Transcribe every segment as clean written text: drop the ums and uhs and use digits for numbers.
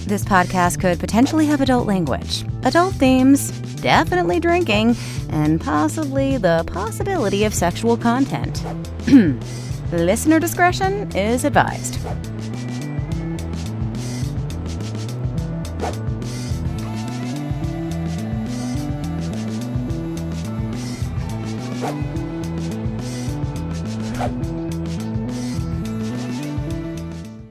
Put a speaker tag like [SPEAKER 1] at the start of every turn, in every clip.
[SPEAKER 1] This podcast could potentially have adult language, adult themes, definitely drinking, and possibly the possibility of sexual content. Listener discretion is advised.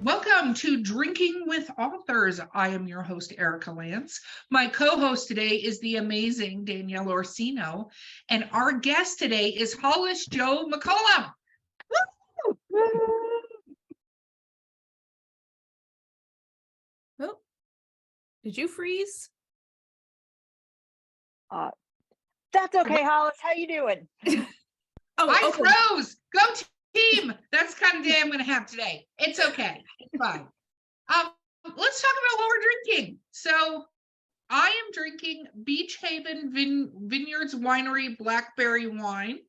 [SPEAKER 2] Welcome to Drinking with Authors. I am your host, Erica Lance. My co-host today is the amazing Danielle Orsino, and our guest today is Hollis Joe McCollum.
[SPEAKER 3] Oh, did you freeze?
[SPEAKER 4] That's okay, Hollis. How you doing?
[SPEAKER 2] I froze. Go team. That's the kind of day I'm going to have today. It's okay. It's fine. Let's talk about what we're drinking. So I am drinking Beach Haven Vineyards Winery Blackberry wine.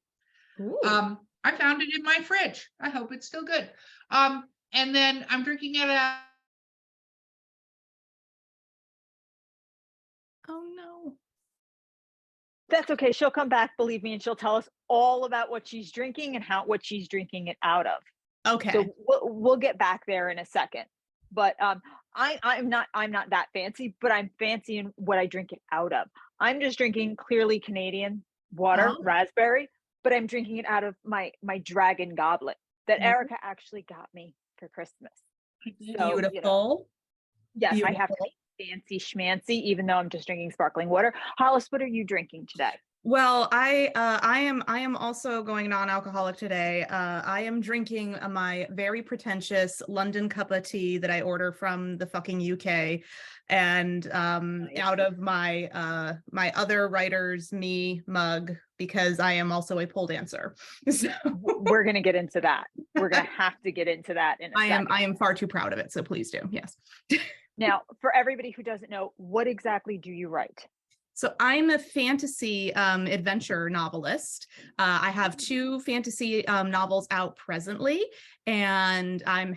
[SPEAKER 2] I found it in my fridge. I hope it's still good. And then I'm drinking it out.
[SPEAKER 3] Oh no.
[SPEAKER 4] That's okay. She'll come back, believe me, and she'll tell us all about what she's drinking and what she's drinking it out of.
[SPEAKER 3] Okay.
[SPEAKER 4] So we'll get back there in a second. But I'm not that fancy, but I'm fancy in what I drink it out of. I'm just drinking clearly Canadian water, raspberry, but I'm drinking it out of my dragon goblet that Erica actually got me for Christmas.
[SPEAKER 3] So, beautiful. You know,
[SPEAKER 4] yes,
[SPEAKER 3] beautiful.
[SPEAKER 4] I have to be fancy schmancy, even though I'm just drinking sparkling water. Hollis, what are you drinking today?
[SPEAKER 3] Well, I am also going non-alcoholic today. I am drinking my very pretentious London cup of tea that I order from the fucking UK, and out of my my other writer's me mug, because I am also a pole dancer. So
[SPEAKER 4] we're gonna get into that. We're gonna have to get into that in a second.
[SPEAKER 3] I am far too proud of it, so please do. Yes.
[SPEAKER 4] Now, for everybody who doesn't know, what exactly do you write?
[SPEAKER 3] So I'm a fantasy adventure novelist. I have 2 fantasy novels out presently, and I'm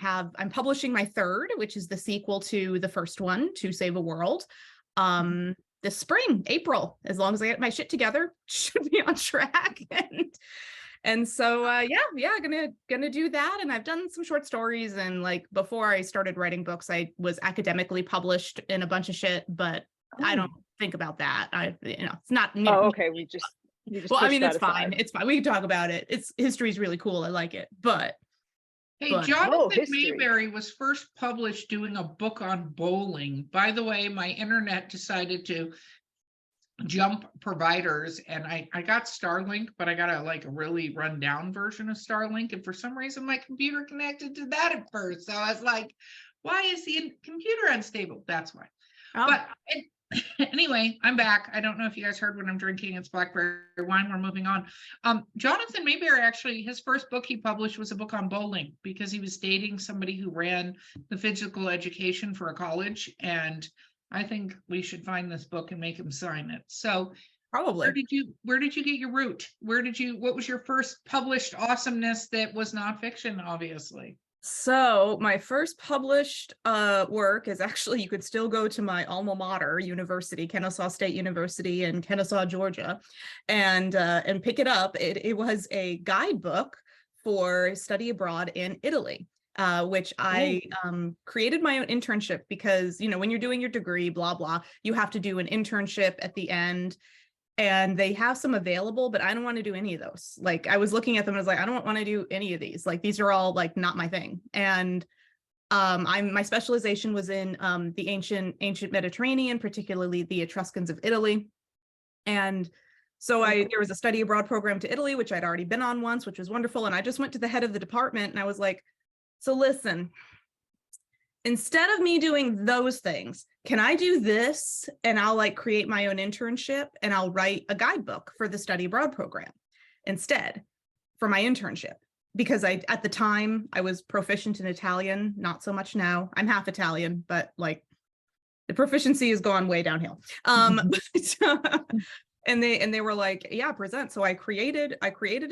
[SPEAKER 3] publishing my 3rd, which is the sequel to the first one, To Save a World. This spring, April, as long as I get my shit together, should be on track. And so gonna do that. And I've done some short stories, and like before I started writing books, I was academically published in a bunch of shit, but I don't think about that. It's not.
[SPEAKER 4] Okay. You just
[SPEAKER 3] well, I mean, it's
[SPEAKER 4] aside.
[SPEAKER 3] fine. It's fine. We can talk about it. History's really cool. I like it. But
[SPEAKER 2] Jonathan Mayberry was first published doing a book on bowling. By the way, my internet decided to jump providers, and I got Starlink, but I got a really run down version of Starlink, and for some reason my computer connected to that at first. So I was like, why is the computer unstable? That's why. But anyway, I'm back. I don't know if you guys heard what I'm drinking. It's blackberry wine. We're moving on. Jonathan Mayberry, actually, his first book he published was a book on bowling, because he was dating somebody who ran the physical education for a college. And I think we should find this book and make him sign it. So
[SPEAKER 3] probably.
[SPEAKER 2] Where did you get your root? What was your first published awesomeness that was nonfiction, obviously?
[SPEAKER 3] So my first published work is actually, you could still go to my alma mater university, Kennesaw State University in Kennesaw, Georgia, and pick it up. It was a guidebook for study abroad in Italy, which I created my own internship, because, when you're doing your degree, blah, blah, you have to do an internship at the end. And they have some available, but I don't want to do any of those. Like, I was looking at them and I was like, I don't want to do any of these. Like, these are all like not my thing. And my specialization was in the ancient Mediterranean, particularly the Etruscans of Italy. And so there was a study abroad program to Italy, which I'd already been on once, which was wonderful. And I just went to the head of the department and I was like, so listen, instead of me doing those things, can I do this? And I'll create my own internship, and I'll write a guidebook for the study abroad program instead for my internship. Because at the time I was proficient in Italian, not so much now. I'm half Italian, but the proficiency has gone way downhill. And they were like, yeah, present. So I created an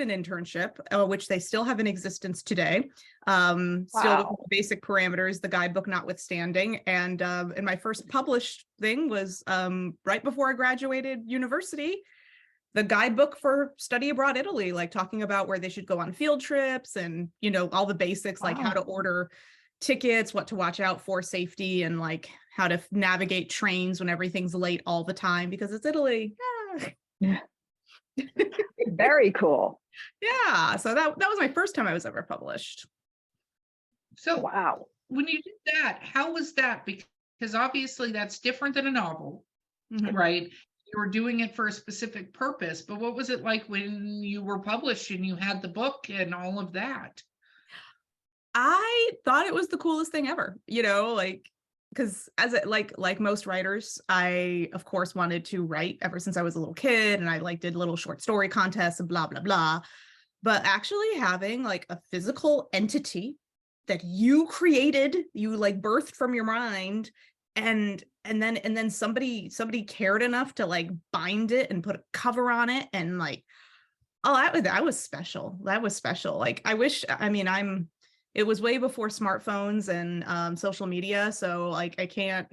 [SPEAKER 3] internship, which they still have in existence today. Still with
[SPEAKER 4] Wow.
[SPEAKER 3] the basic parameters, the guidebook notwithstanding. And my first published thing was right before I graduated university, the guidebook for study abroad Italy, like talking about where they should go on field trips and, you know, all the basics, like how to order tickets, what to watch out for, safety, and like how to navigate trains when everything's late all the time because it's Italy.
[SPEAKER 4] Yeah. Very cool.
[SPEAKER 3] Yeah. So that was my first time I was ever published.
[SPEAKER 2] So
[SPEAKER 4] Wow.
[SPEAKER 2] when you did that, how was that? Because obviously that's different than a novel,
[SPEAKER 3] Mhm.
[SPEAKER 2] right? You were doing it for a specific purpose, but what was it like when you were published and you had the book and all of that?
[SPEAKER 3] I thought it was the coolest thing ever, you know, like, because as it like most writers, I of course wanted to write ever since I was a little kid, and I like did little short story contests and blah blah blah. But actually having like a physical entity that you created, you like birthed from your mind, and then somebody cared enough to like bind it and put a cover on it, and like, oh, that was special. That was special. Like I wish, I mean, it was way before smartphones and social media, so like I can't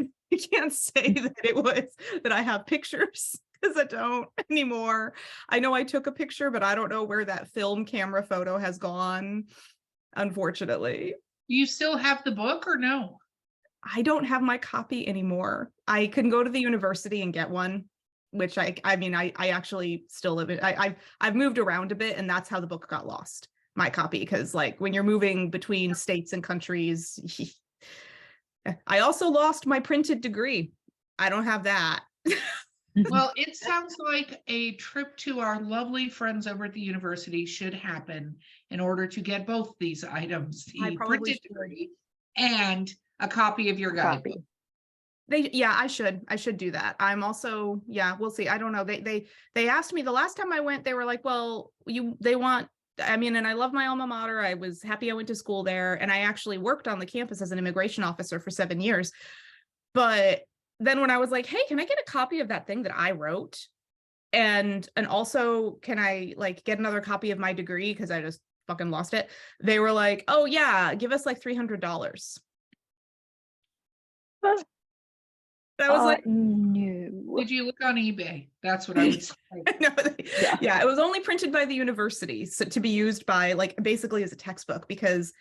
[SPEAKER 3] say that I have pictures because I don't anymore. I know I took a picture, but I don't know where that film camera photo has gone, unfortunately.
[SPEAKER 2] Do you still have the book or no?
[SPEAKER 3] I don't have my copy anymore. I can go to the university and get one, which I actually still live in. I've moved around a bit, and that's how the book got lost. My copy, because like when you're moving between states and countries, I also lost my printed degree. I don't have that.
[SPEAKER 2] Well, it sounds like a trip to our lovely friends over at the university should happen in order to get both these items, the printed degree and a copy of your guidebook.
[SPEAKER 3] I should do that. I'm also, we'll see. I don't know. They asked me the last time I went, they were like, well, and I love my alma mater. I was happy I went to school there, and I actually worked on the campus as an immigration officer for 7 years. But then when I was like, hey, can I get a copy of that thing that I wrote? And also, can I like get another copy of my degree? Because I just fucking lost it. They were like, oh yeah, give us like $300. That was like,
[SPEAKER 4] no.
[SPEAKER 2] Did you look on eBay? That's what I would say.
[SPEAKER 3] No, it was only printed by the university, so to be used by like basically as a textbook, because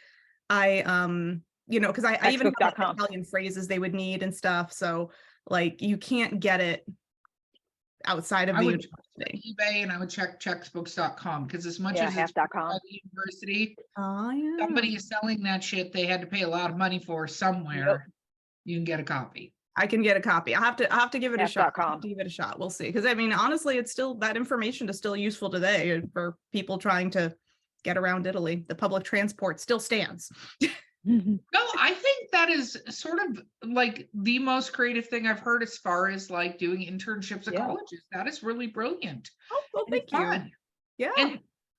[SPEAKER 3] I because I even have like, Italian phrases they would need and stuff. So like you can't get it outside of the university.
[SPEAKER 2] eBay, and I would check textbooks.com, because as much as it's
[SPEAKER 4] .com.
[SPEAKER 2] by the university, somebody is selling that shit they had to pay a lot of money for somewhere. Yep. You can get a copy.
[SPEAKER 3] I can get a copy. I'll have to give it a shot. I'll have to give it a shot. We'll see. Because I mean, honestly, it's still, that information is still useful today for people trying to get around Italy. The public transport still stands.
[SPEAKER 2] No, I think that is sort of like the most creative thing I've heard as far as like doing internships at colleges. That is really brilliant.
[SPEAKER 3] Oh, well, thank you. Yeah.
[SPEAKER 2] And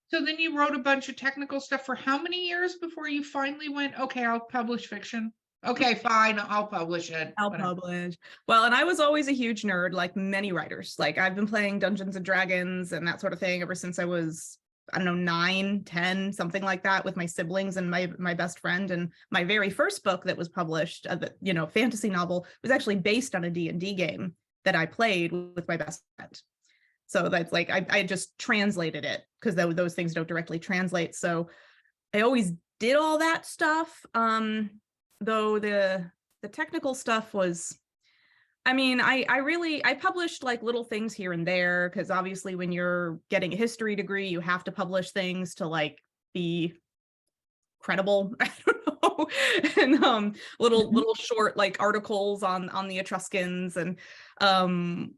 [SPEAKER 2] so then you wrote a bunch of technical stuff for how many years before you finally went, okay, I'll publish fiction? Okay, fine, I'll publish it.
[SPEAKER 3] I'll publish. Well, and I was always a huge nerd, like many writers. Like I've been playing Dungeons and Dragons and that sort of thing ever since I was, I don't know, 9, 10, something like that, with my siblings and my best friend. And my very first book that was published, fantasy novel, was actually based on a D&D game that I played with my best friend. So that's like, I just translated it, because those things don't directly translate. So I always did all that stuff. Though the technical stuff was, I mean, I published like little things here and there, because obviously when you're getting a history degree, you have to publish things to like be credible. I don't know. And little short like articles on the Etruscans, and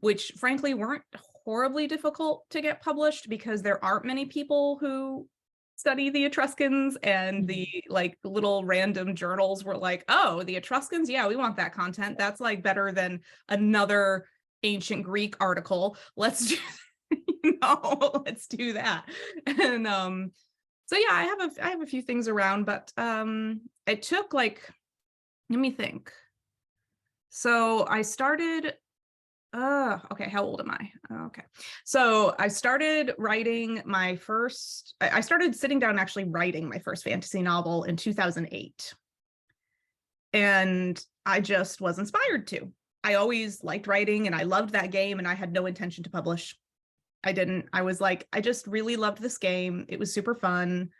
[SPEAKER 3] which frankly weren't horribly difficult to get published, because there aren't many people who study the Etruscans, and the like little random journals were like, oh, the Etruscans, yeah, we want that content. That's like better than another ancient Greek article. Let's do let's do that. And so yeah, I have a few things around, but it took like, let me think. So I started Okay. How old am I? Okay. So I started writing I started sitting down and actually writing my first fantasy novel in 2008. And I just was inspired to. I always liked writing and I loved that game, and I had no intention to publish. I was like, I just really loved this game. It was super fun.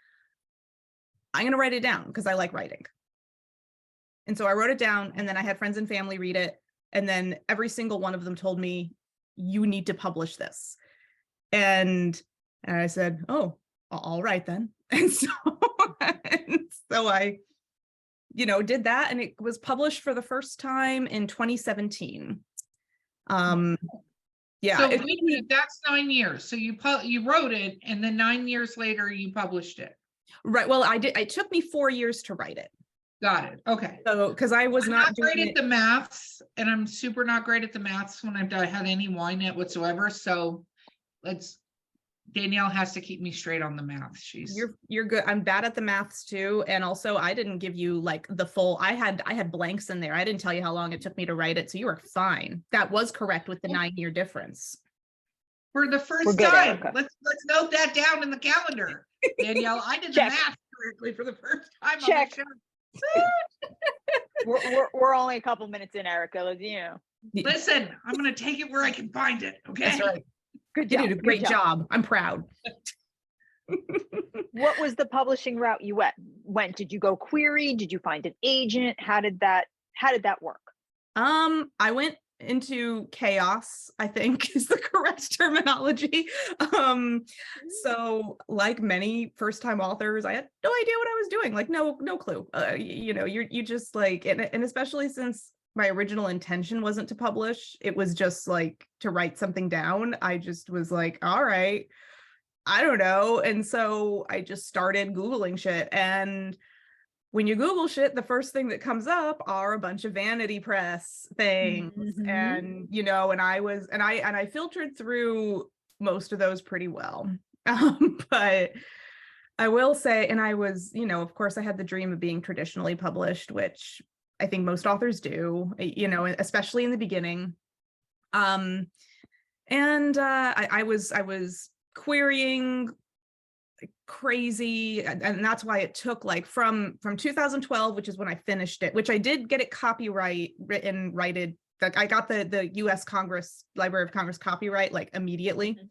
[SPEAKER 3] I'm going to write it down because I like writing. And so I wrote it down, and then I had friends and family read it. And then every single one of them told me, you need to publish this. And I said, oh, all right then. And so I, did that, and it was published for the first time in 2017. Yeah.
[SPEAKER 2] So wait a minute, that's 9 years. So you wrote it, and then 9 years later you published it.
[SPEAKER 3] Right. Well, I did. It took me 4 years to write it.
[SPEAKER 2] Got it. Okay.
[SPEAKER 3] So, because I was
[SPEAKER 2] I'm
[SPEAKER 3] not
[SPEAKER 2] great
[SPEAKER 3] doing
[SPEAKER 2] at the maths, and I'm super not great at the maths when I've had any wine yet whatsoever. So Danielle has to keep me straight on the maths.
[SPEAKER 3] You're good. I'm bad at the maths too. And also I didn't give you like the full, I had blanks in there. I didn't tell you how long it took me to write it. So you were fine. That was correct with the 9-year difference.
[SPEAKER 2] For the first time. Let's note that down in the calendar. Danielle, I did the math correctly for the first time.
[SPEAKER 4] Check. we're only a couple minutes in, Erica.
[SPEAKER 2] Listen, I'm going to take it where I can find it. Okay.
[SPEAKER 3] That's right.
[SPEAKER 4] Good job.
[SPEAKER 3] You did a great job. I'm proud.
[SPEAKER 4] What was the publishing route you went? Did you go query? Did you find an agent? How did that work?
[SPEAKER 3] I went into chaos, I think is the correct terminology. So like many first-time authors, I had no idea what I was doing, like no clue. You just like, and especially since my original intention wasn't to publish, it was just like to write something down. I just was like, all right, I don't know. And so I just started Googling shit. And when you Google shit, the first thing that comes up are a bunch of vanity press things. Mm-hmm. And, and I filtered through most of those pretty well. But I will say, and I was, of course I had the dream of being traditionally published, which I think most authors do, especially in the beginning. I was querying crazy, and that's why it took like from 2012, which is when I finished it, which I did get it righted. Like I got the U.S. Library of Congress copyright like immediately. Mm-hmm.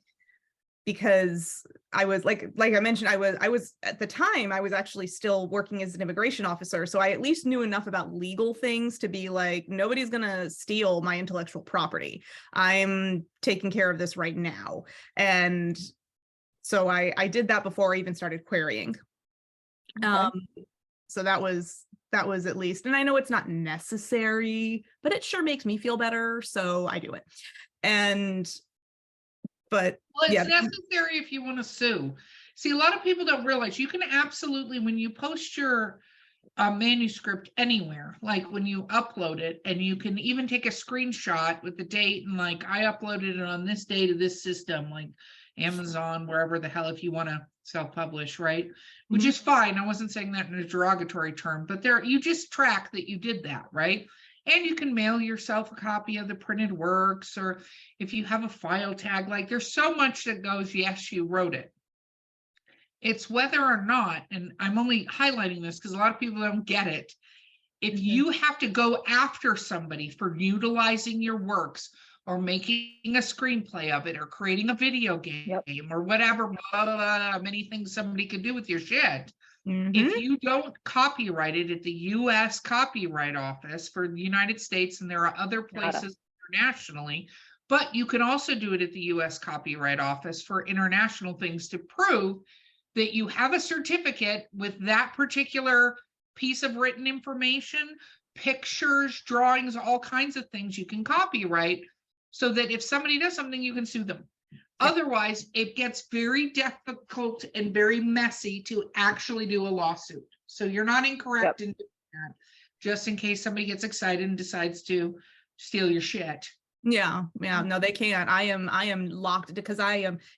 [SPEAKER 3] Because I was like I mentioned, I was at the time, I was actually still working as an immigration officer. So I at least knew enough about legal things to be like, nobody's going to steal my intellectual property. I'm taking care of this right now. And so I did that before I even started querying. Okay. So that was at least, and I know it's not necessary, but it sure makes me feel better. So I do it. But
[SPEAKER 2] it's necessary if you want to sue. See, a lot of people don't realize you can absolutely, when you post your manuscript anywhere, like when you upload it, and you can even take a screenshot with the date and like, I uploaded it on this day to this system, like Amazon, wherever the hell, if you want to self-publish, right? Mm-hmm. Which is fine. I wasn't saying that in a derogatory term, but you just track that you did that, right? And you can mail yourself a copy of the printed works, or if you have a file tag, like there's so much that goes, yes, you wrote it. It's whether or not, and I'm only highlighting this because a lot of people don't get it. If mm-hmm. you have to go after somebody for utilizing your works or making a screenplay of it or creating a video game yep. or whatever, blah, blah, blah, many things somebody could do with your shit. Mm-hmm. If you don't copyright it at the U.S. Copyright Office for the United States, and there are other places internationally, but you can also do it at the U.S. Copyright Office for international things to prove that you have a certificate with that particular piece of written information, pictures, drawings, all kinds of things you can copyright, so that if somebody does something, you can sue them. Otherwise, it gets very difficult and very messy to actually do a lawsuit. So you're not incorrect in doing that, just in case somebody gets excited and decides to steal your shit.
[SPEAKER 3] Yeah, no, they can't. I am locked because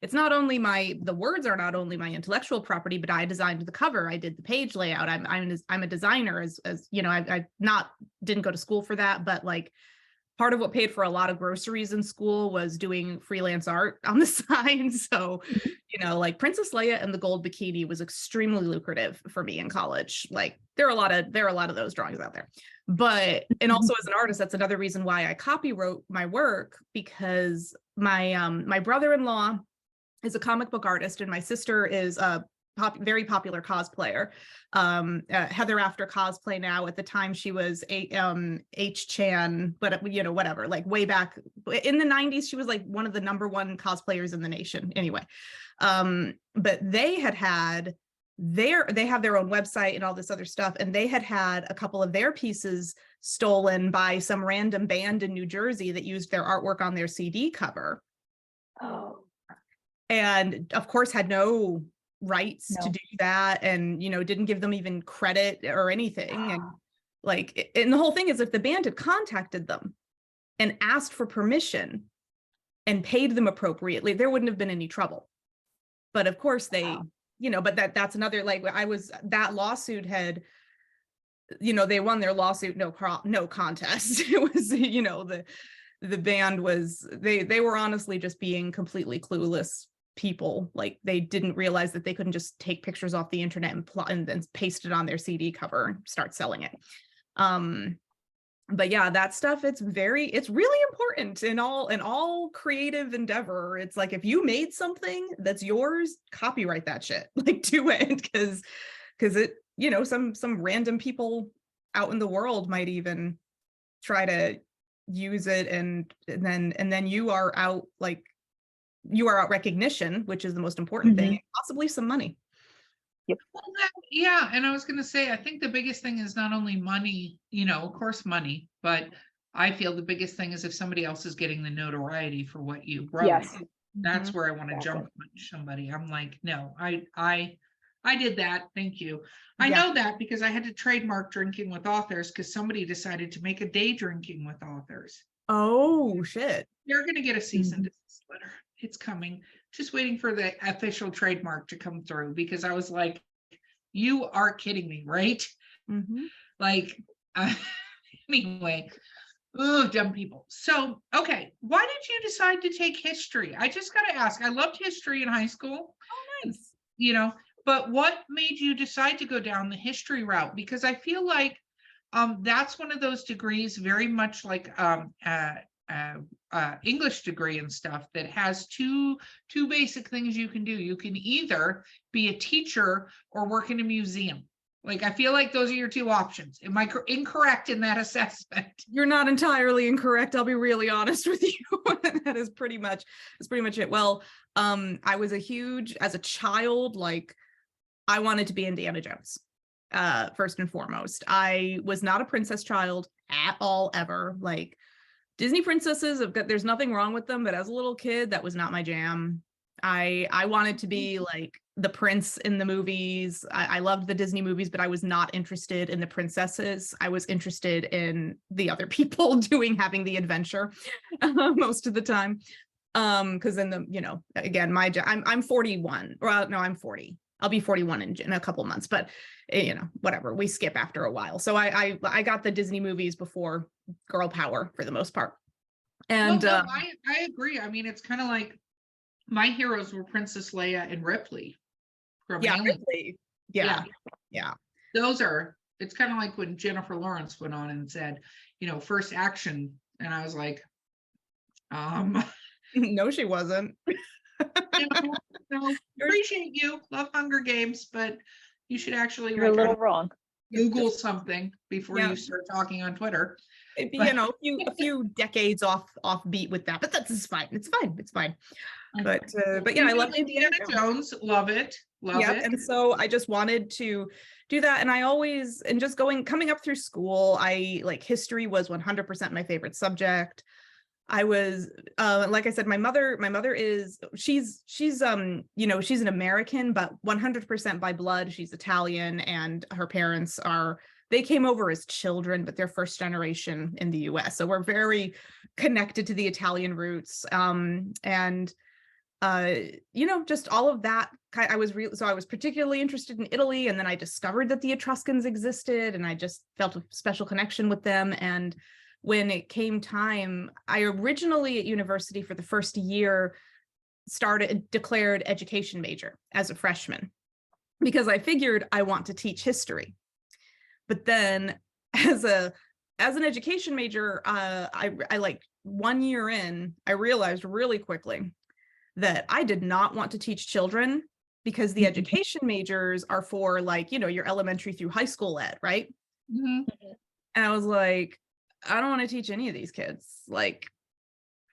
[SPEAKER 3] it's not only the words are not only my intellectual property, but I designed the cover. I did the page layout. I'm a designer, as I didn't go to school for that, but like part of what paid for a lot of groceries in school was doing freelance art on the side. So, like Princess Leia and the Gold Bikini was extremely lucrative for me in college. Like there are a lot of those drawings out there. But, and also as an artist, that's another reason why I copywrote my work, because my brother-in-law is a comic book artist and my sister is a very popular cosplayer. Heather After Cosplay now. At the time she was H-Chan, but whatever, like way back in the 90s, she was like one of the #1 cosplayers in the nation anyway. But they have their own website and all this other stuff, and they had a couple of their pieces stolen by some random band in New Jersey that used their artwork on their CD cover.
[SPEAKER 4] Oh.
[SPEAKER 3] And of course had no rights to do that, and didn't give them even credit or anything. And and the whole thing is, if the band had contacted them and asked for permission and paid them appropriately, there wouldn't have been any trouble. But of course they but that's another, that lawsuit had, they won their lawsuit no contest. It was the band was, they were honestly just being completely clueless people. Like they didn't realize that they couldn't just take pictures off the internet and then paste it on their CD cover and start selling it. But yeah, that stuff, it's really important in all creative endeavor. It's like, if you made something that's yours, copyright that shit, like do it, because it, some random people out in the world might even try to use it, and then you are out recognition, which is the most important thing, and possibly some money.
[SPEAKER 4] Yep.
[SPEAKER 2] Well, yeah, and I was going to say, I think the biggest thing is not only money, of course money, but I feel the biggest thing is if somebody else is getting the notoriety for what you wrote.
[SPEAKER 4] Yes.
[SPEAKER 2] That's where I want to jump punch somebody. I'm like, no, I did that. Thank you. I know that because I had to trademark drinking with authors because somebody decided to make a day drinking with authors.
[SPEAKER 3] Oh shit.
[SPEAKER 2] You're going to get a cease and desist letter. It's coming. Just waiting for the official trademark to come through, because I was like, you are kidding me, right? Anyway, dumb people. So, okay. Why did you decide to take history? I just got to ask. I loved history in high school.
[SPEAKER 3] Oh, nice.
[SPEAKER 2] But what made you decide to go down the history route? Because I feel like that's one of those degrees, very much like English degree and stuff, that has two basic things you can do. You can either be a teacher or work in a museum. Like, I feel like those are your two options. Am I incorrect in that assessment?
[SPEAKER 3] You're not entirely incorrect. I'll be really honest with you. That is pretty much it. Well, I was as a child, like I wanted to be Indiana Jones. First and foremost, I was not a princess child at all, ever. Like, Disney princesses, there's nothing wrong with them, but as a little kid, that was not my jam. I wanted to be like the prince in the movies. I loved the Disney movies, but I was not interested in the princesses. I was interested in the other people having the adventure most of the time. Because again, I'm 41. Well, no, I'm 40. I'll be 41 in a couple months, but whatever, we skip after a while. So I got the Disney movies before girl power for the most part. And
[SPEAKER 2] I agree. I mean, it's kind of like my heroes were Princess Leia and Ripley.
[SPEAKER 3] Ripley. Yeah.
[SPEAKER 2] It's kind of like when Jennifer Lawrence went on and said, first action. And I was like,
[SPEAKER 3] no, she wasn't.
[SPEAKER 2] No, appreciate you, love Hunger Games, but you should actually
[SPEAKER 4] You're a little wrong.
[SPEAKER 2] Google something before you start talking on Twitter.
[SPEAKER 3] A few decades off beat with that, but that's fine. It's fine. But yeah, I love Indiana
[SPEAKER 2] Jones. Love it.
[SPEAKER 3] And so I just wanted to do that, and I always, and just coming up through school, history was 100% my favorite subject. I was like I said, my mother is she's an American, but 100% by blood she's Italian, and her parents they came over as children, but they're first generation in the US. So we're very connected to the Italian roots. Just all of that. I was particularly interested in Italy, and then I discovered that the Etruscans existed, and I just felt a special connection with them. And when it came time, I originally at university for the first year declared education major as a freshman, because I figured I want to teach history. But then as an education major, I like 1 year in, I realized really quickly that I did not want to teach children, because the education majors are for like, your elementary through high school ed, right?
[SPEAKER 2] Mhm.
[SPEAKER 3] And I was like, I don't want to teach any of these kids. Like,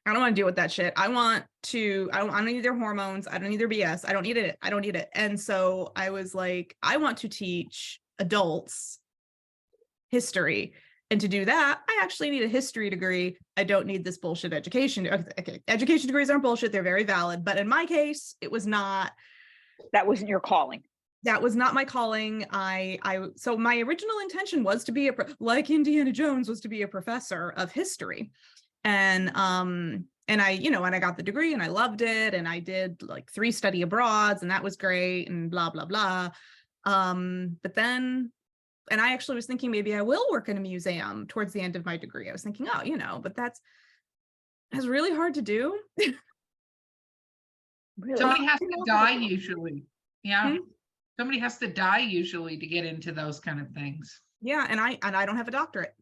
[SPEAKER 3] I don't want to deal with that shit. I don't need their hormones. I don't need their BS. I don't need it. I don't need it. And so I was like, I want to teach adults history. And to do that, I actually need a history degree. I don't need this bullshit education. Okay. Education degrees aren't bullshit. They're very valid. But in my case, it was not.
[SPEAKER 4] That wasn't your calling.
[SPEAKER 3] That was not my calling. So my original intention was to be like Indiana Jones was to be a professor of history. And I got the degree and I loved it. And I did like 3 study abroads and that was great and blah, blah, blah. But then, and I actually was thinking maybe I will work in a museum towards the end of my degree. I was thinking, but that's really hard to do.
[SPEAKER 4] Really?
[SPEAKER 2] Somebody has to die usually. Yeah.
[SPEAKER 3] Hmm?
[SPEAKER 2] Somebody has to die usually to get into those kind of things.
[SPEAKER 3] Yeah. And I don't have a doctorate.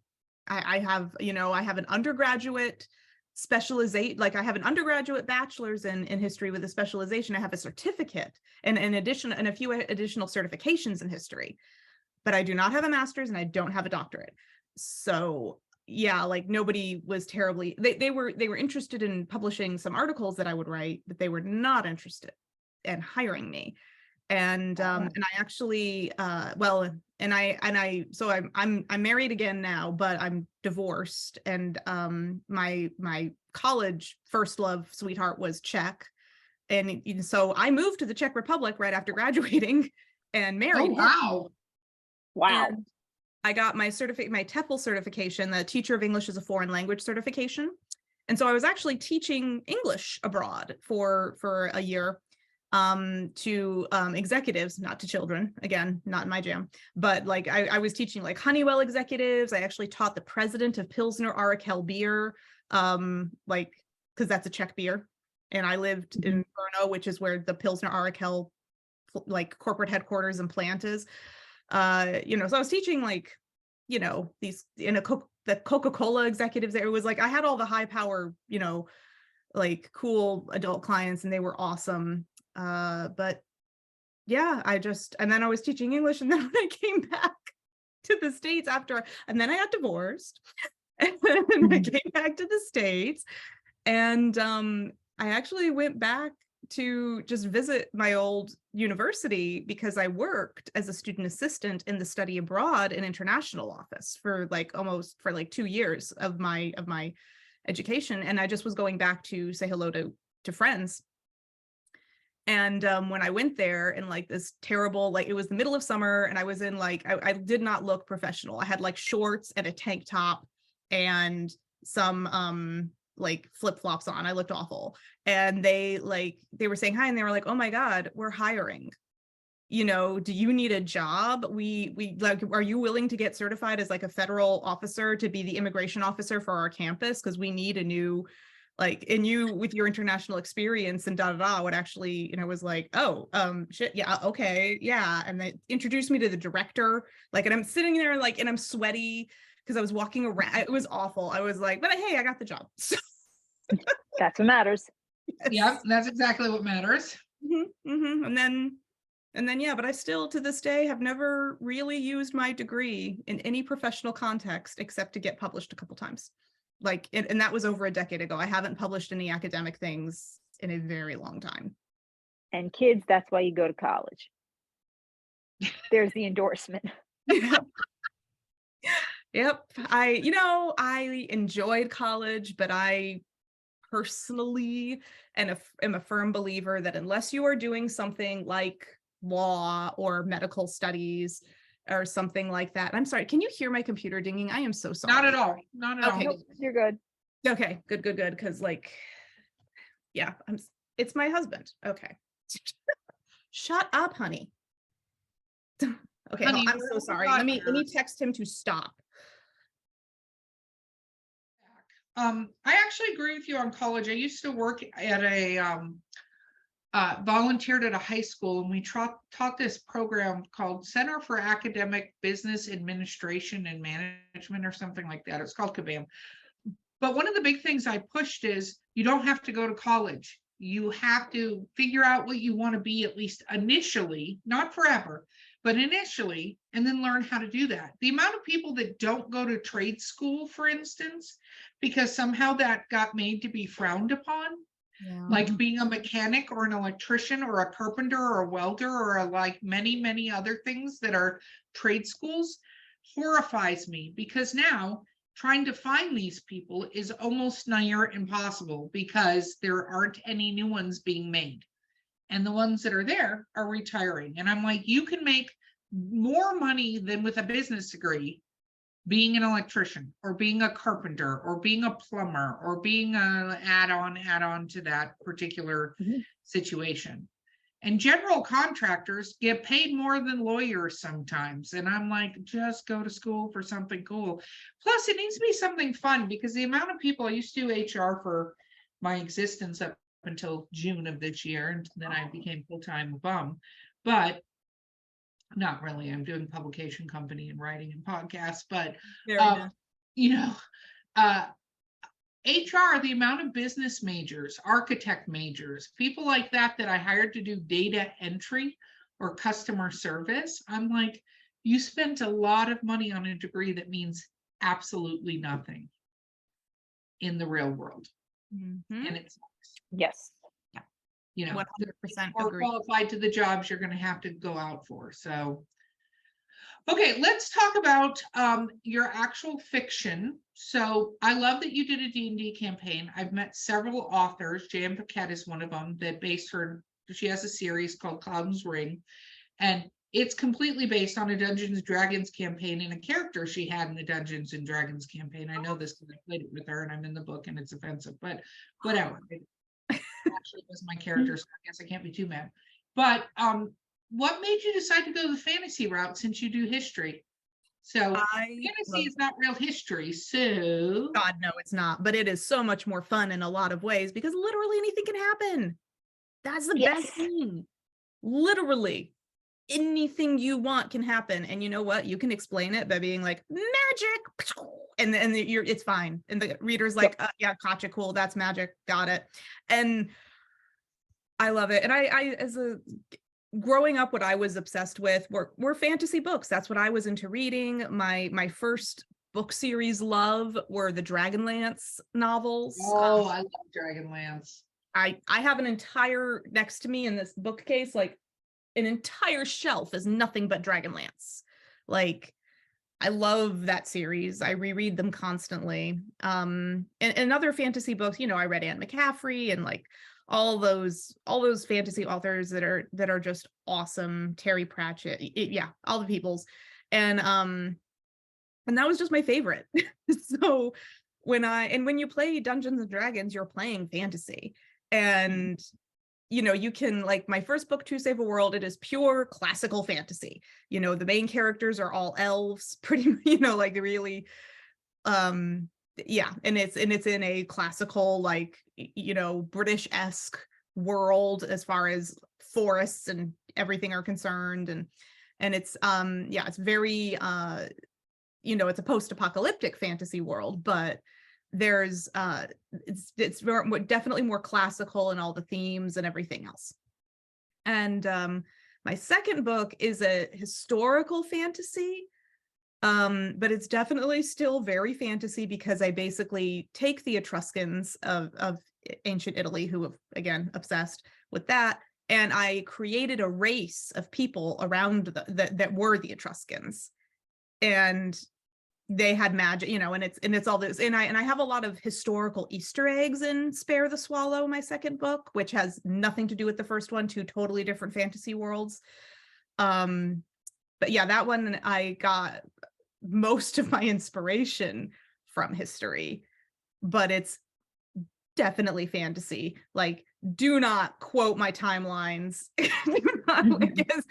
[SPEAKER 3] I have an undergraduate specialization, like I have an undergraduate bachelor's in history with a specialization. I have a certificate and in addition, and a few additional certifications in history, but I do not have a master's and I don't have a doctorate. So yeah, like nobody was terribly, they were interested in publishing some articles that I would write, but they were not interested in hiring me. And I actually so I'm married again now, but I'm divorced. And my college first love sweetheart was Czech, and so I moved to the Czech Republic right after graduating and married him.
[SPEAKER 4] Wow.
[SPEAKER 3] And I got my TEFL certification, the Teacher of English as a Foreign Language certification. And so I was actually teaching English abroad for a year. To executives, not to children, again, not my jam, but like I was teaching like Honeywell executives. I actually taught the president of Pilsner Urquell beer, because that's a Czech beer. And I lived in Brno, which is where the Pilsner Urquell like corporate headquarters and plant is. So I was teaching like, these the Coca-Cola executives. It was like I had all the high power, like cool adult clients, and they were awesome. But yeah, and then I was teaching English, and then when I came back to the States and then I got divorced and I came back to the States, and I actually went back to just visit my old university because I worked as a student assistant in the study abroad and international office for like 2 years of my education. And I just was going back to say hello to friends. And when I went there in like this terrible, like it was the middle of summer and I was in like, I did not look professional. I had like shorts and a tank top and some like flip-flops on. I looked awful. And they were saying hi and they were like, oh my God, we're hiring. Do you need a job? We like, are you willing to get certified as like a federal officer to be the immigration officer for our campus? Because we need a new, like, and you with your international experience and would actually, was like, oh, shit, yeah, okay, yeah. And they introduced me to the director, like, and I'm sitting there like, and I'm sweaty because I was walking around. It was awful. I was like, but hey, I got the job.
[SPEAKER 4] That's what matters.
[SPEAKER 3] Yes.
[SPEAKER 2] Yeah, that's exactly what matters.
[SPEAKER 3] Mm-hmm, mm-hmm. And then, yeah, but I still to this day have never really used my degree in any professional context except to get published a couple times. Like, and that was over a decade ago. I haven't published any academic things in a very long time.
[SPEAKER 4] And kids, that's why you go to college. There's the endorsement.
[SPEAKER 3] Yep. I enjoyed college, but I personally am a firm believer that unless you are doing something like law or medical studies or something like that. I'm sorry. Can you hear my computer dinging? I am so sorry.
[SPEAKER 2] Not at all. Not at all.
[SPEAKER 4] Nope, you're good.
[SPEAKER 3] Okay, good. Because like, yeah, it's my husband. Okay. Shut up, honey. Okay,
[SPEAKER 2] Honey,
[SPEAKER 3] I'm so sorry. Let me text him to stop.
[SPEAKER 2] I actually agree with you on college. I used to work at a volunteered at a high school, and we taught this program called Center for Academic Business Administration and Management or something like that. It's called KBAM. But one of the big things I pushed is you don't have to go to college. You have to figure out what you want to be, at least initially, not forever, but initially, and then learn how to do that. The amount of people that don't go to trade school, for instance, because somehow that got made to be frowned upon, like being a mechanic or an electrician or a carpenter or a welder or like many other things that are trade schools, horrifies me, because now trying to find these people is almost near impossible because there aren't any new ones being made. And the ones that are there are retiring. And I'm like, you can make more money than with a business degree being an electrician or being a carpenter or being a plumber or being a add-on to that particular situation. And general contractors get paid more than lawyers sometimes. And I'm like, just go to school for something cool. Plus, it needs to be something fun, because the amount of people, I used to do HR for my existence up until June of this year, and then I became full-time bum. But not really. I'm doing publication company and writing and podcasts, but HR, the amount of business majors, architect majors, people like that I hired to do data entry or customer service. I'm like, you spent a lot of money on a degree that means absolutely nothing in the real world. And it's
[SPEAKER 4] yes.
[SPEAKER 3] You know, 100%
[SPEAKER 2] more qualified to the jobs you're going to have to go out for. So, okay, let's talk about your actual fiction. So I love that you did a D&D campaign. I've met several authors. Jan Paquette is one of them that based her. She has a series called Cloud's Ring, and it's completely based on a Dungeons & Dragons campaign and a character she had in the Dungeons & Dragons campaign. I know this because I played it with her and I'm in the book and it's offensive, but whatever. Actually was my character, so I guess I can't be too mad. But what made you decide to go the fantasy route since you do history? So fantasy is not real history, so
[SPEAKER 3] God, no, it's not, but it is so much more fun in a lot of ways because literally anything can happen. That's the best thing. Literally anything you want can happen, and you know what? You can explain it by being like magic, and then it's fine, and the reader's like, yeah, gotcha, cool, that's magic, got it. And I love it. And I as a growing up, what I was obsessed with were fantasy books. That's what I was into reading. My first book series love were the Dragonlance novels.
[SPEAKER 2] Oh, I love Dragonlance.
[SPEAKER 3] I have an entire, next to me in this bookcase, like an entire shelf is nothing but Dragonlance. Like, I love that series. I reread them constantly. And other fantasy books, you know, I read Anne McCaffrey and like all those fantasy authors that are just awesome. Terry Pratchett, all the peoples. And that was just my favorite. So when you play Dungeons and Dragons, you're playing fantasy. And you know, you can, like, my first book, To Save a World, it is pure classical fantasy. You know, the main characters are all elves, pretty, you know, like really, and it's in a classical, like, you know, British-esque world as far as forests and everything are concerned, and it's it's very you know, it's a post-apocalyptic fantasy world, but there's it's definitely more classical in all the themes and everything else. And my second book is a historical fantasy, but it's definitely still very fantasy because I basically take the Etruscans of ancient Italy, who have, again, obsessed with that, and I created a race of people around that were the Etruscans, and they had magic, you know, and it's all this, and I have a lot of historical Easter eggs in Spare the Swallow, my second book, which has nothing to do with the first one, two totally different fantasy worlds. But yeah, that one I got most of my inspiration from history, but it's definitely fantasy. Like, do not quote my timelines. Because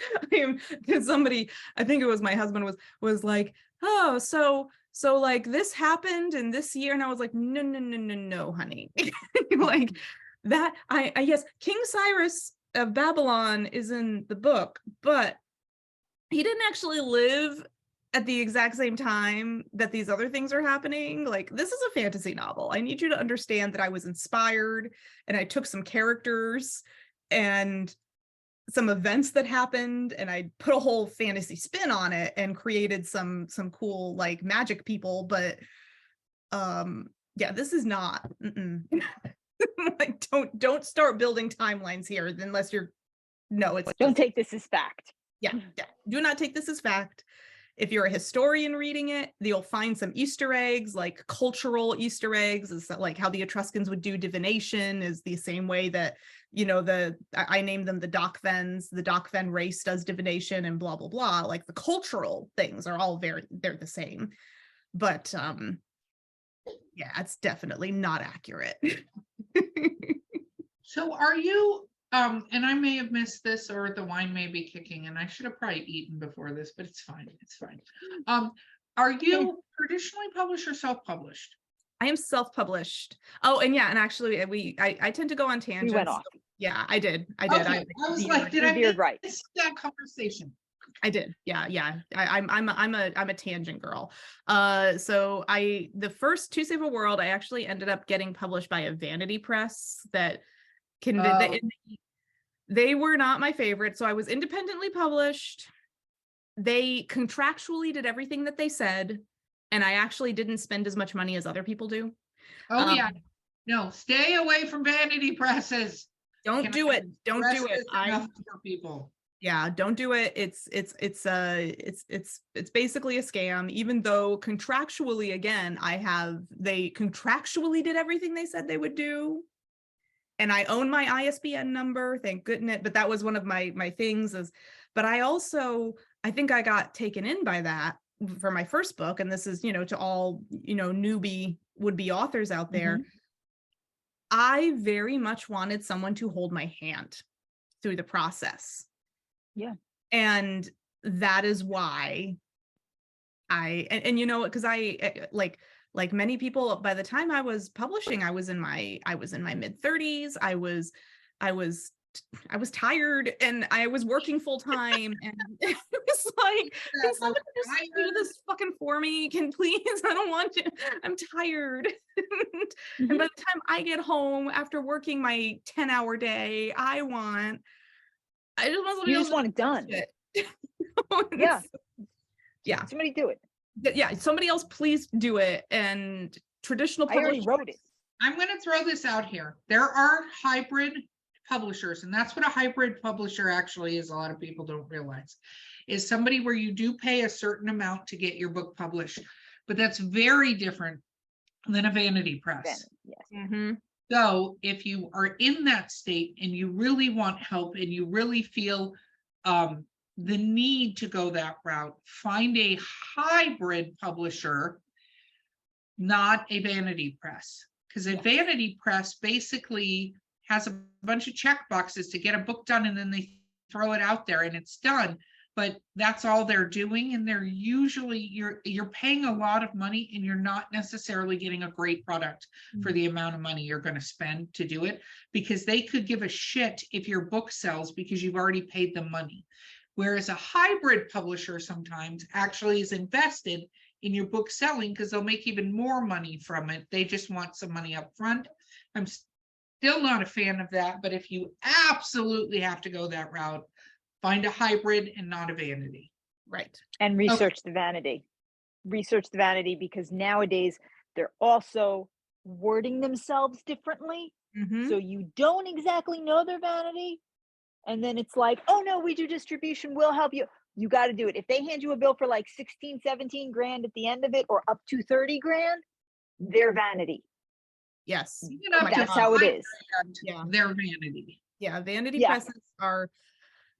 [SPEAKER 3] somebody, I think it was my husband, was like, oh, so so like this happened in this year, and I was like, no, honey. Like that, I yes, King Cyrus of Babylon is in the book, but he didn't actually live at the exact same time that these other things are happening. Like, this is a fantasy novel. I need you to understand that I was inspired, and I took some characters and some events that happened, and I put a whole fantasy spin on it and created some cool like magic people. But yeah, this is not like, don't start building timelines here unless you're
[SPEAKER 4] don't take this as fact.
[SPEAKER 3] Yeah, do not take this as fact. If you're a historian reading it, you'll find some Easter eggs, like cultural Easter eggs, is like how the Etruscans would do divination is the same way that, you know, I named them the Docvens. The Docven race does divination and blah, blah, blah. Like the cultural things are all they're the same. But yeah, it's definitely not accurate.
[SPEAKER 2] So are you, and I may have missed this, or the wine may be kicking, and I should have probably eaten before this, but it's fine. It's fine. Are you traditionally published or self-published?
[SPEAKER 3] I am self-published. Oh, and yeah, and actually I tend to go on tangents.
[SPEAKER 4] We went off.
[SPEAKER 3] Yeah, I did.
[SPEAKER 2] Okay. I was like, did I miss that conversation?
[SPEAKER 3] I did. Yeah. I'm a tangent girl. So the first To Save a World, I actually ended up getting published by a vanity press that they were not my favorite. So I was independently published. They contractually did everything that they said, and I actually didn't spend as much money as other people do.
[SPEAKER 2] Oh yeah. No, stay away from vanity presses.
[SPEAKER 3] Don't do it. Don't do it.
[SPEAKER 2] For people.
[SPEAKER 3] Yeah, don't do it. It's basically a scam, even though contractually, again, they contractually did everything they said they would do. And I own my ISBN number, thank goodness. But that was one of my things but I think I got taken in by that for my first book. And this is, to all, newbie would-be authors out there. Mm-hmm. I very much wanted someone to hold my hand through the process.
[SPEAKER 4] Yeah.
[SPEAKER 3] And that is why because I like many people, by the time I was publishing, I was in my mid-30s. I was tired, and I was working full time, and it was like, can somebody just do this fucking for me? Please, I don't want to. I'm tired. And by the time I get home after working my 10-hour day, I just want it done. Yeah.
[SPEAKER 4] Somebody do it.
[SPEAKER 3] Yeah, somebody else please do it. And traditional
[SPEAKER 4] I already wrote it.
[SPEAKER 2] I'm going to throw this out here. There are hybrid publishers, and that's what a hybrid publisher actually is. A lot of people don't realize is somebody where you do pay a certain amount to get your book published, but that's very different than a vanity press.
[SPEAKER 4] Yes.
[SPEAKER 3] Mm-hmm.
[SPEAKER 2] So if you are in that state and you really want help and you really feel the need to go that route, find a hybrid publisher, not a vanity press. Because a vanity press basically has a bunch of check boxes to get a book done, and then they throw it out there and it's done. But that's all they're doing, and they're usually you're paying a lot of money, and you're not necessarily getting a great product for the amount of money you're going to spend to do it, because they could give a shit if your book sells because you've already paid them money. Whereas a hybrid publisher sometimes actually is invested in your book selling because they'll make even more money from it. They just want some money up front. I'm still not a fan of that, but if you absolutely have to go that route, find a hybrid and not a vanity.
[SPEAKER 3] Right.
[SPEAKER 4] And research the vanity. Research the vanity, because nowadays they're also wording themselves differently.
[SPEAKER 3] Mm-hmm.
[SPEAKER 4] So you don't exactly know their vanity. And then it's like, oh no, we do distribution, we'll help you. You got to do it. If they hand you a bill for like 16, 17 grand at the end of it, or up to 30 grand, they're vanity.
[SPEAKER 3] Yes.
[SPEAKER 4] That's how it is.
[SPEAKER 2] Yeah. They're vanity.
[SPEAKER 3] Yeah. Vanity presses are,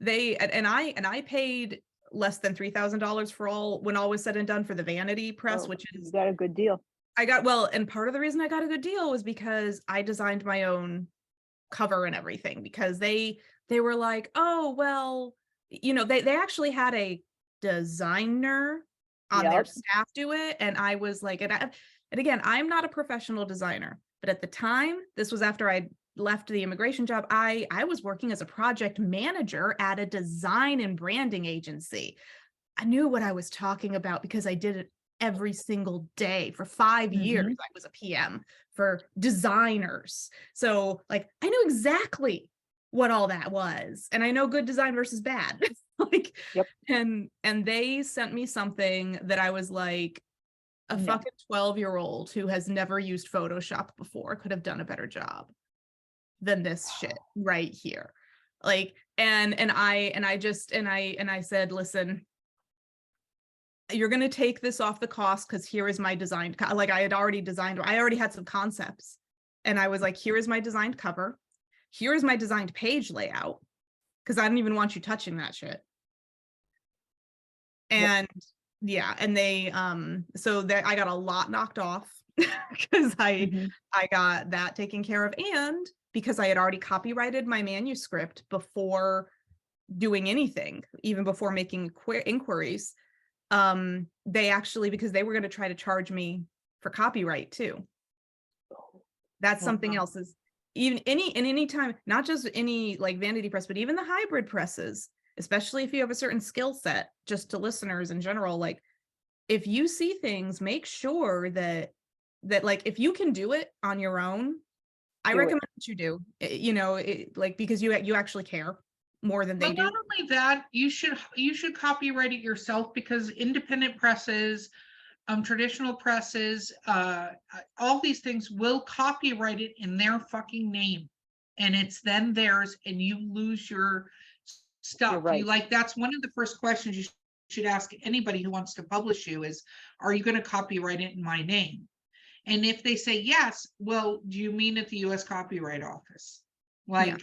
[SPEAKER 3] and I paid less than $3,000 for when all was said and done for the vanity press, which is,
[SPEAKER 4] you got a good deal.
[SPEAKER 3] And part of the reason I got a good deal was because I designed my own cover and everything, because they were like, oh, well, they actually had a designer their staff do it. And I was like, and again, I'm not a professional designer, but at the time, this was after I left the immigration job, I was working as a project manager at a design and branding agency. I knew what I was talking about because I did it every single day for 5 years. I was a PM for designers. So like, I knew exactly what all that was. And I know good design versus bad. Like, and they sent me something that I was like, a fucking 12-year-old who has never used Photoshop before could have done a better job than this shit right here. Like, and I said, listen, you're going to take this off the cost because here is my designed, like I already had some concepts, and I was like, here is my designed cover. Here is my designed page layout, because I don't even want you touching that shit. And and they, so that I got a lot knocked off because I got that taken care of. And because I had already copyrighted my manuscript before doing anything, even before making inquiries, they actually, because they were going to try to charge me for copyright too. That's something else, is even any time, not just any like vanity press, but even the hybrid presses, especially if you have a certain skill set, just to listeners in general, like if you see things, make sure that like, if you can do it on your own, I recommend that you do, you know, like, because you actually care more than they do.
[SPEAKER 2] Not only that, you should copyright it yourself, because independent presses, traditional presses, all these things will copyright it in their fucking name, and it's then theirs, and you lose your stuff. You, like, that's one of the first questions you should ask anybody who wants to publish you is, are you going to copyright it in my name? And if they say yes, well, do you mean at the US Copyright Office? Like,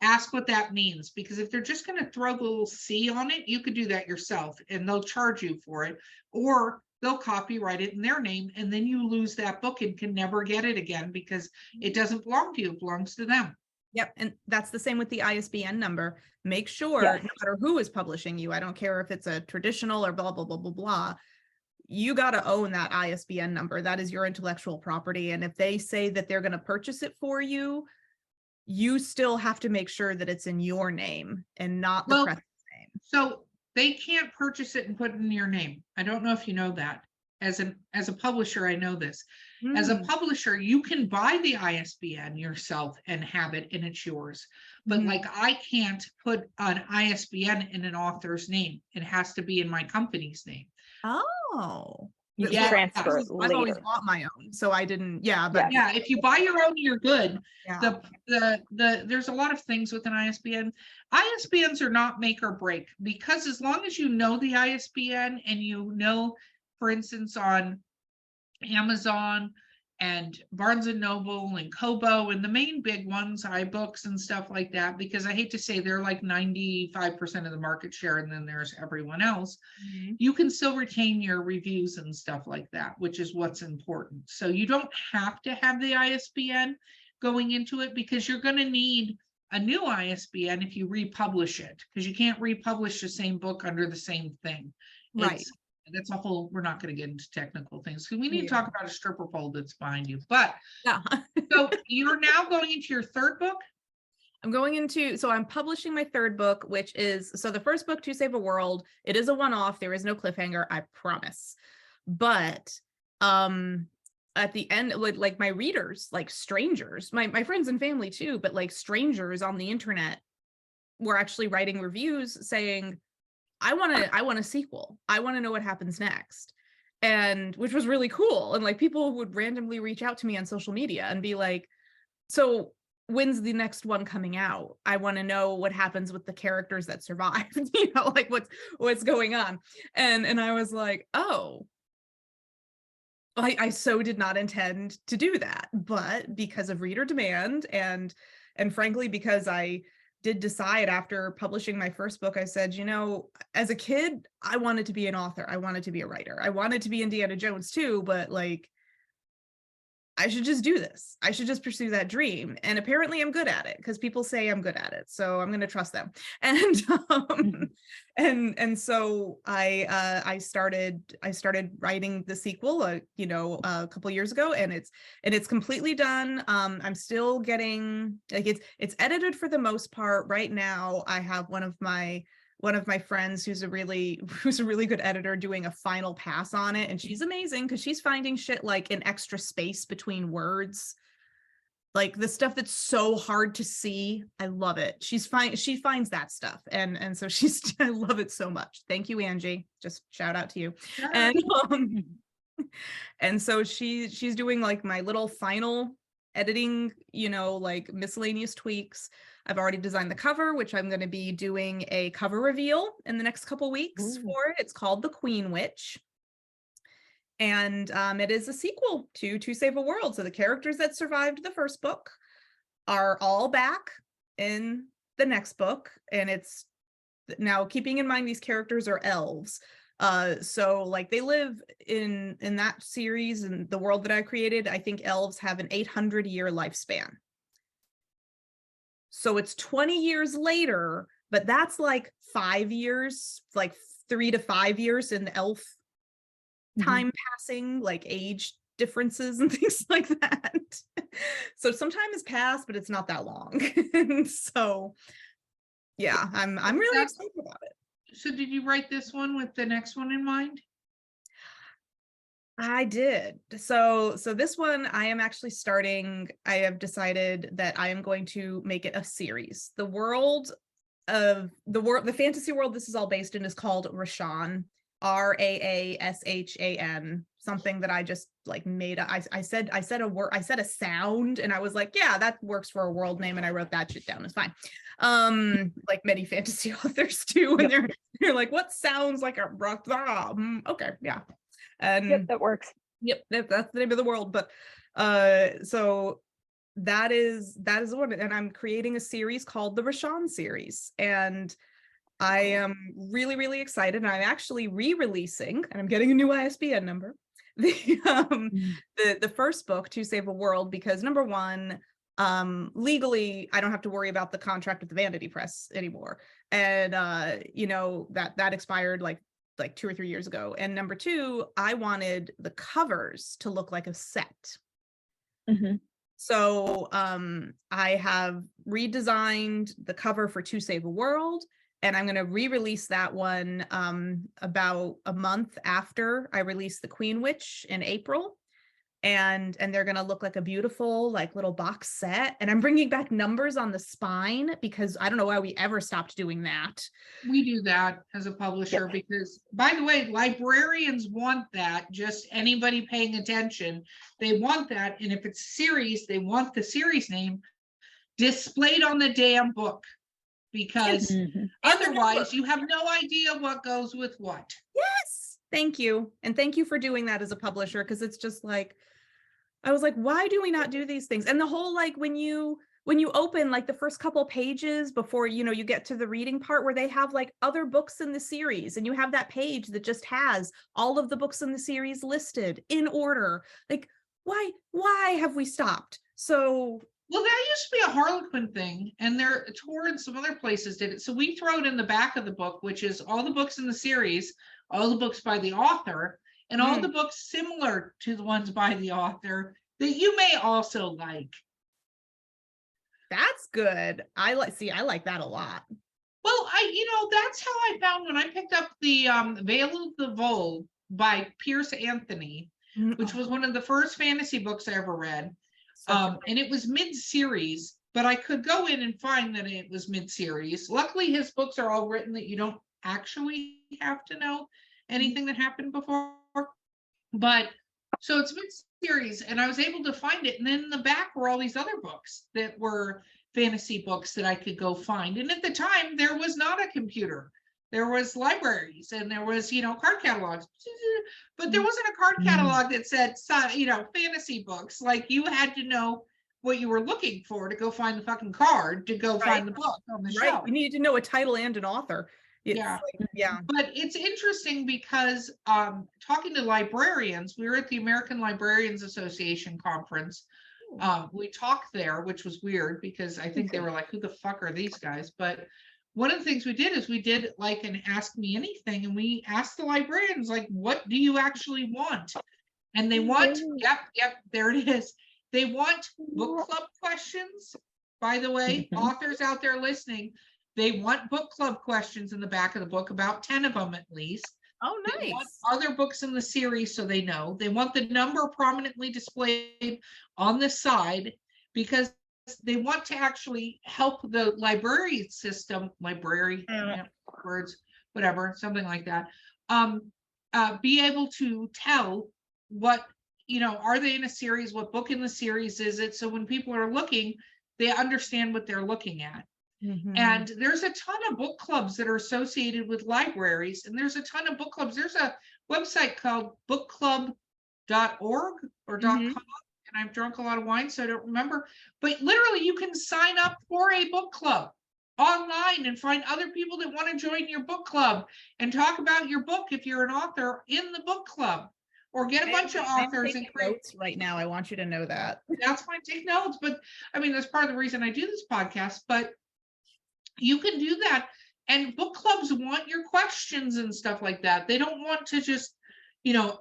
[SPEAKER 2] ask what that means, because if they're just going to throw the little C on it, you could do that yourself and they'll charge you for it, or they'll copyright it in their name, and then you lose that book and can never get it again because it doesn't belong to you, it belongs to them.
[SPEAKER 3] Yep. And that's the same with the ISBN number. Make sure, no matter who is publishing you, I don't care if it's a traditional or blah, blah, blah, blah, blah, you got to own that ISBN number. That is your intellectual property. And if they say that they're going to purchase it for you, you still have to make sure that it's in your name and not the press's name. So
[SPEAKER 2] they can't purchase it and put it in your name. I don't know if you know that. As a publisher, I know this. As a publisher, you can buy the ISBN yourself and have it, and it's yours. But like, I can't put an ISBN in an author's name. It has to be in my company's name.
[SPEAKER 3] Oh.
[SPEAKER 4] Transfer
[SPEAKER 3] I've always bought my own, so I didn't.
[SPEAKER 2] If you buy your own, you're good. There's a lot of things with an ISBN. ISBNs are not make or break, because as long as you know the ISBN, and you know, for instance, on Amazon and Barnes and Noble and Kobo and the main big ones, iBooks and stuff like that, because I hate to say they're like 95% of the market share, and then there's everyone else. You can still retain your reviews and stuff like that, which is what's important. So you don't have to have the ISBN going into it, because you're going to need a new ISBN if you republish it, because you can't republish the same book under the same thing. That's a whole, we're not going to get into technical things, because we need to talk about a stripper pole that's behind you. But so you're now going into your third book?
[SPEAKER 3] I'm publishing my third book, which is, so the first book, To Save a World, it is a one-off. There is no cliffhanger, I promise. But at the end, like my readers, like strangers, my friends and family too, but like strangers on the internet were actually writing reviews saying, I want a sequel. I want to know what happens next. And which was really cool. And like, people would randomly reach out to me on social media and be like, so when's the next one coming out? I want to know what happens with the characters that survived, you know, like what's going on. And I was like, oh, I so did not intend to do that, but because of reader demand and frankly, because I did decide after publishing my first book, I said, you know, as a kid, I wanted to be an author. I wanted to be a writer. I wanted to be Indiana Jones too, but like, I should just do this. I should just pursue that dream. And apparently I'm good at it because people say I'm good at it. So I'm going to trust them. And and so I started writing the sequel, a couple years ago, and it's completely done. I'm still getting, like, it's edited for the most part. Right now I have one of my friends who's a really good editor doing a final pass on it, and she's amazing because she's finding shit like an extra space between words, like the stuff that's so hard to see. I love it. She finds that stuff, and so I love it so much. Thank you, Angie. Just shout out to you. And so she's doing like my little final editing, like miscellaneous tweaks. I've already designed the cover, which I'm going to be doing a cover reveal in the next couple weeks for it. It's called The Queen Witch. And it is a sequel to Save a World. So the characters that survived the first book are all back in the next book. And it's now, keeping in mind these characters are elves. So like they live in that series and the world that I created, I think elves have an 800-year lifespan. So it's 20 years later, but that's like 5 years, like 3 to 5 years in the elf time passing, like age differences and things like that. So some time has passed, but it's not that long. And so yeah, I'm really excited about it.
[SPEAKER 2] So did you write this one with the next one in mind?
[SPEAKER 3] I did. So this one I am actually I have decided that I am going to make it a series. The fantasy world this is all based in is called Rashan, Raashan, something that I just like made. I said a word, I said a sound, and I was like, yeah, that works for a world name, and I wrote that shit down. It's fine. Like many fantasy authors do, and they're like, what sounds like a okay, yeah. And
[SPEAKER 4] that works.
[SPEAKER 3] Yep, that's the name of the world. But so that is the one, and I'm creating a series called the Rashan series, and I am really, really excited. And I'm actually re-releasing, and I'm getting a new ISBN number, the first book, To Save a World, because number one, legally I don't have to worry about the contract with the Vanity Press anymore, and that expired like 2 or 3 years ago. And number two, I wanted the covers to look like a set. So I have redesigned the cover for To Save a World, and I'm going to re-release that one about a month after I release The Queen Witch in April. And they're going to look like a beautiful, like, little box set. And I'm bringing back numbers on the spine because I don't know why we ever stopped doing that.
[SPEAKER 2] We do that as a publisher because, by the way, librarians want that. Just anybody paying attention, they want that. And if it's series, they want the series name displayed on the damn book, because otherwise you have no idea what goes with what.
[SPEAKER 3] Yes. Thank you. And thank you for doing that as a publisher, because it's just like, I was like, why do we not do these things? And the whole, like, when you open like the first couple pages before, you get to the reading part where they have like other books in the series, and you have that page that just has all of the books in the series listed in order. Like, why have we stopped? So,
[SPEAKER 2] well, that used to be a Harlequin thing, and Tor and some other places did it. So we throw it in the back of the book, which is all the books in the series, all the books by the author, and all the books similar to the ones by the author that you may also like.
[SPEAKER 3] That's good. I like that a lot.
[SPEAKER 2] Well, that's how I found when I picked up the Veil of the Vole by Pierce Anthony, which was one of the first fantasy books I ever read. And it was mid-series, but I could go in and find that it was mid-series. Luckily, his books are all written that you don't actually have to know anything that happened before. But so it's mid-series, and I was able to find it. And then in the back were all these other books that were fantasy books that I could go find. And at the time, there was not a computer. There was libraries, and there was, card catalogs, but there wasn't a card catalog that said, fantasy books. Like, you had to know what you were looking for to go find the fucking card, to go find the book on the shelf.
[SPEAKER 3] You needed to know a title and an author.
[SPEAKER 2] Yeah.
[SPEAKER 3] Yeah.
[SPEAKER 2] But it's interesting because talking to librarians, we were at the American Librarians Association conference. We talked there, which was weird because I think they were like, who the fuck are these guys? But one of the things we did is we did like an Ask Me Anything, and we asked the librarians, like, what do you actually want? And they want, yep, there it is. They want book club questions. By the way, authors out there listening, they want book club questions in the back of the book, about 10 of them at least.
[SPEAKER 3] Oh,
[SPEAKER 2] They want
[SPEAKER 3] nice.
[SPEAKER 2] other books in the series so they know. They want the number prominently displayed on the side because they want to actually help the library system, words, whatever, something like that, be able to tell what, are they in a series, what book in the series is it? So when people are looking, they understand what they're looking at. And there's a ton of book clubs that are associated with libraries, and there's a ton of book clubs. There's a website called bookclub.org or .com, and I've drunk a lot of wine, so I don't remember. But literally, you can sign up for a book club online and find other people that want to join your book club and talk about your book if you're an author in the book club. Or get a bunch of authors and create
[SPEAKER 3] notes right now. I want you to know that.
[SPEAKER 2] That's fine, take notes. But I mean, that's part of the reason I do this podcast. But you can do that. And book clubs want your questions and stuff like that. They don't want to just,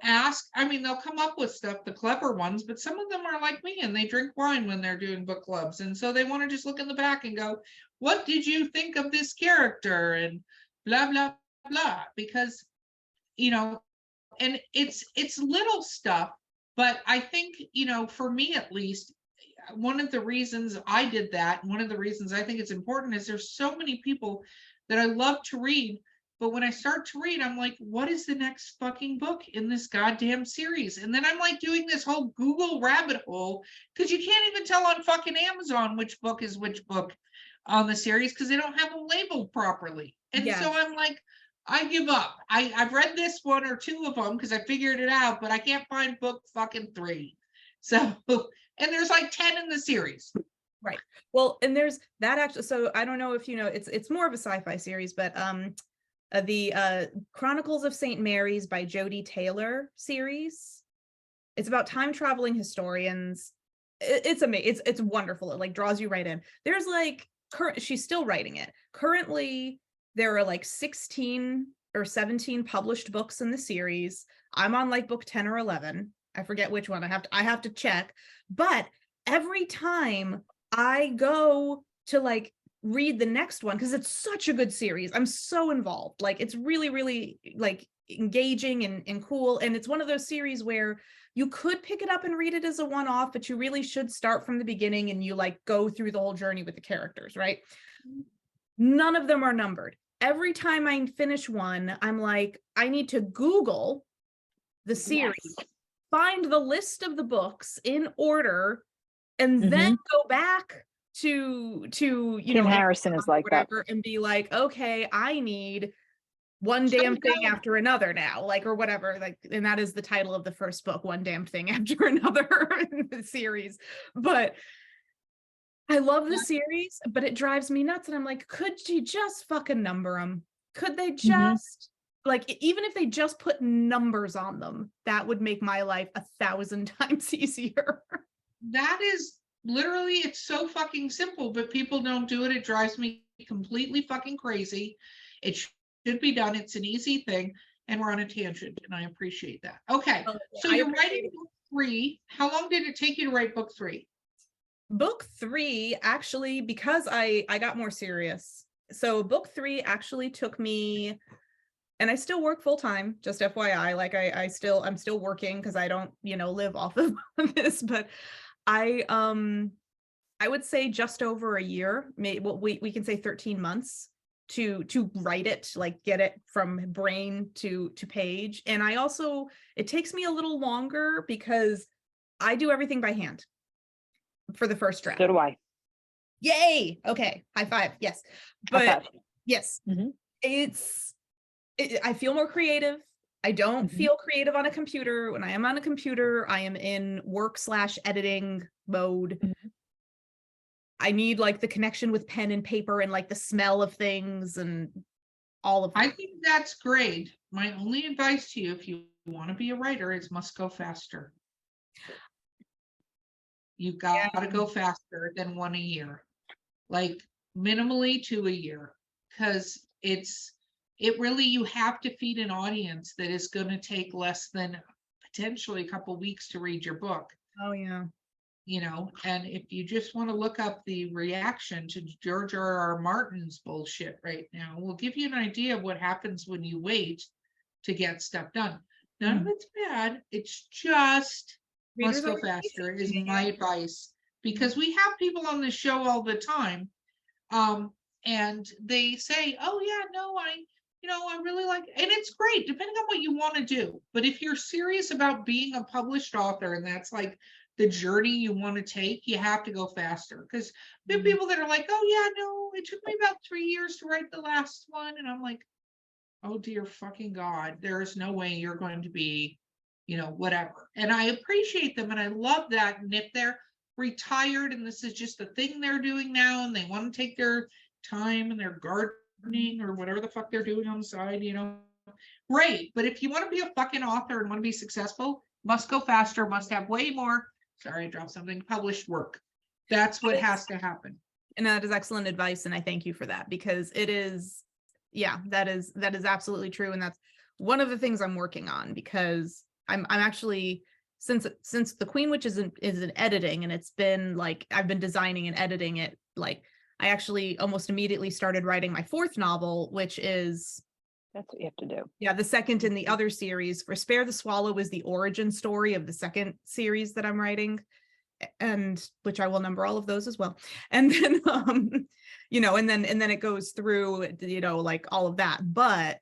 [SPEAKER 2] ask. I mean, they'll come up with stuff, the clever ones, but some of them are like me and they drink wine when they're doing book clubs. And so they want to just look in the back and go, what did you think of this character? And blah, blah, blah. Because, and it's little stuff, but I think, for me at least, one of the reasons I did that, and one of the reasons I think it's important is there's so many people that I love to read, but when I start to read, I'm like, what is the next fucking book in this goddamn series? And then I'm like doing this whole Google rabbit hole, because you can't even tell on fucking Amazon which book is which book on the series because they don't have them labeled properly. And so I'm like, I give up. I've read this one or two of them because I figured it out, but I can't find book fucking 3. So, and there's like 10 in the series.
[SPEAKER 3] Right. Well, and there's that actually. So I don't know if you know, it's more of a sci-fi series, but the Chronicles of St. Mary's by Jodi Taylor series. It's about time traveling historians. It's amazing. It's wonderful. It like draws you right in. There's like she's still writing it. Currently, there are like 16 or 17 published books in the series. I'm on like book 10 or 11. I forget which one. I have to check. But every time I go to like read the next one, because it's such a good series, I'm so involved. Like it's really, really like engaging and cool. And it's one of those series where you could pick it up and read it as a one-off, but you really should start from the beginning and you like go through the whole journey with the characters, right? None of them are numbered. Every time I finish one, I'm like, I need to Google the series, find the list of the books in order, and then go back to
[SPEAKER 4] Kim Harrison is like
[SPEAKER 3] whatever,
[SPEAKER 4] that,
[SPEAKER 3] and be like, okay, I need one damn thing after another now, like, or whatever, like, and that is the title of the first book, One Damn Thing After Another in the series. But I love the series, but it drives me nuts. And I'm like, could you just fucking number them? Could they just like, even if they just put numbers on them, that would make my life 1,000 times easier.
[SPEAKER 2] That is literally, it's so fucking simple, but people don't do it. It drives me completely fucking crazy. It should be done. It's an easy thing. And we're on a tangent, and I appreciate that. Okay, so you're writing book 3. How long did it take you to write book 3?
[SPEAKER 3] Book 3, actually, because I got more serious. So book 3 actually took me, and I still work full time, just FYI, like I'm still working because I don't, live off of this, but I would say just over a year, maybe we can say 13 months to write it, like get it from brain to page. And I also, it takes me a little longer because I do everything by hand for the first draft.
[SPEAKER 4] So do I.
[SPEAKER 3] Yay. Okay. High five. Yes. But yes, I feel more creative. I don't feel creative on a computer. When I am on a computer, I am in work/editing mode. I need like the connection with pen and paper and like the smell of things. And all of them.
[SPEAKER 2] I think that's great. My only advice to you, if you want to be a writer, is must go faster. You've got to go faster than one a year, like minimally 2 a year, because it really, you have to feed an audience that is going to take less than potentially a couple weeks to read your book.
[SPEAKER 3] Oh yeah.
[SPEAKER 2] And if you just want to look up the reaction to George R.R. Martin's bullshit right now, we'll give you an idea of what happens when you wait to get stuff done. None of it's bad. It's just must go faster is my advice, because we have people on the show all the time. And they say, oh yeah, no, I really like, and it's great depending on what you want to do. But if you're serious about being a published author and that's like the journey you want to take, you have to go faster. Because we have people that are like, oh yeah, no, it took me about 3 years to write the last one. And I'm like, oh dear fucking God, there is no way you're going to be, whatever. And I appreciate them and I love that. And if they're retired and this is just a thing they're doing now and they want to take their time and their gardening or whatever the fuck they're doing on the side, great. But if you want to be a fucking author and want to be successful, must go faster, must have way more, sorry, I dropped something, published work. That's what has to happen.
[SPEAKER 3] And that is excellent advice. And I thank you for that, because it is, yeah, that is absolutely true. And that's one of the things I'm working on, because I'm actually, since the Queen Witch is in editing, and it's been like, I've been designing and editing it, like I actually almost immediately started writing my 4th novel, which is,
[SPEAKER 4] that's what you have to do.
[SPEAKER 3] Yeah, the second in the other series. For Spare the Swallow is the origin story of the second series that I'm writing, and which I will number all of those as well. And then, and then it goes through, like all of that. But